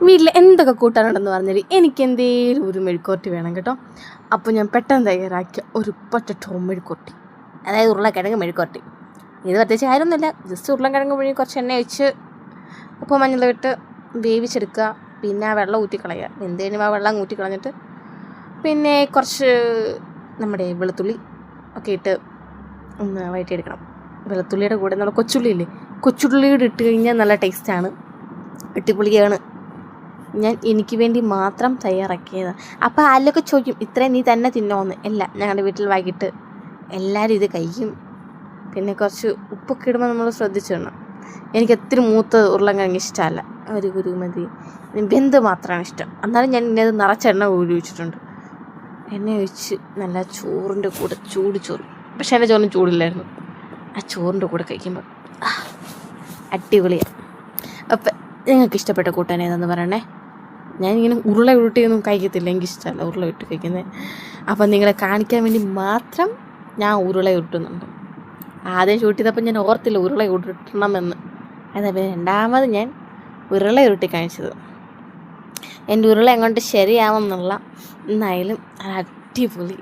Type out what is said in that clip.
വീട്ടിൽ എന്തൊക്കെ കൂട്ടാനുണ്ടെന്ന് പറഞ്ഞാൽ എനിക്ക് എന്തേലും ഒരു മെഴുക്കുവരട്ടി വേണം കേട്ടോ. അപ്പോൾ ഞാൻ പെട്ടെന്ന് തയ്യാറാക്കിയ ഒരു പൊട്ടറ്റോ മെഴുക്കുവരട്ടി, അതായത് ഉരുളക്കിഴങ്ങ് മെഴുക്കുവരട്ടി. ഇത് പ്രത്യേകിച്ച് കാര്യമൊന്നുമില്ല, ജസ്റ്റ് ഉരുളക്കിഴങ്ങ് പുഴുങ്ങി കുറച്ച് എണ്ണ ഒഴിച്ച് ഉപ്പ് മഞ്ഞൾ ഇട്ട് വേവിച്ചെടുക്കുക. പിന്നെ ആ വെള്ളം ഊറ്റിക്കളയുക. എന്ത് കഴിഞ്ഞാൽ ആ വെള്ളം ഊറ്റിക്കളഞ്ഞിട്ട് പിന്നെ കുറച്ച് നമ്മുടെ വെളുത്തുള്ളി ഒക്കെ ഇട്ട് ഒന്ന് വഴറ്റിയെടുക്കണം. വെളുത്തുള്ളിയുടെ കൂടെ നമ്മൾ കൊച്ചുള്ളി ഇല്ലേ, കൊച്ചുള്ളിയോട് ഇട്ട് കഴിഞ്ഞാൽ നല്ല ടേസ്റ്റാണ്, അടിപൊളിയാണ്. ഞാൻ എനിക്ക് വേണ്ടി മാത്രം തയ്യാറാക്കിയതാണ്. അപ്പോൾ ആരിലൊക്കെ ചോദിക്കും ഇത്രയും നീ തന്നെ തിന്നോന്ന്. അല്ല, ഞങ്ങളുടെ വീട്ടിൽ വൈകിട്ട് എല്ലാവരും ഇത് കഴിക്കും. പിന്നെ കുറച്ച് ഉപ്പൊക്കെ ഇടുമ്പോൾ നമ്മൾ ശ്രദ്ധിച്ചിടണം. എനിക്ക് ഒത്തിരി മൂത്ത ഉരുളക്കിഴങ്ങ് ഇഷ്ടമല്ല, ഒരു കുരുമതി വെന്ത് മാത്രമാണ് ഇഷ്ടം. എന്നാലും ഞാൻ ഇന്നത് നിറച്ചെണ്ണ കോരി ഒഴിച്ചിട്ടുണ്ട്. എണ്ണ ഒഴിച്ച് നല്ല ചോറിൻ്റെ കൂടെ ചൂട് ചോറ്, പക്ഷേ എൻ്റെ ചോറിന് ചൂടില്ലായിരുന്നു. ആ ചോറിൻ്റെ കൂടെ കഴിക്കുമ്പോൾ അടിപൊളിയാണ്. അപ്പം നിങ്ങൾക്ക് ഇഷ്ടപ്പെട്ട കൂട്ടാൻ ഏതാണെന്ന് പറയണേ. ഞാനിങ്ങനെ ഉരുള ഉരുട്ടിയൊന്നും കഴിക്കത്തില്ല, എനിക്കിഷ്ടമല്ല ഉരുള ഉരുട്ടി കഴിക്കുന്നത്. അപ്പം നിങ്ങളെ കാണിക്കാൻ വേണ്ടി മാത്രം ഞാൻ ഉരുള ഉരുട്ടുന്നുണ്ട്. ആദ്യം ഷൂട്ട് ചെയ്തപ്പോൾ ഞാൻ ഓർത്തില്ല ഉരുള ഉരുട്ടണമെന്ന്. അതേപോലെ രണ്ടാമത് ഞാൻ ഉരുള ഉരുട്ടി കാണിച്ചത്. എൻ്റെ ഉരുള എങ്ങോട്ട് ശരിയാവുമെന്നുള്ള, എന്നായാലും അടിപൊളി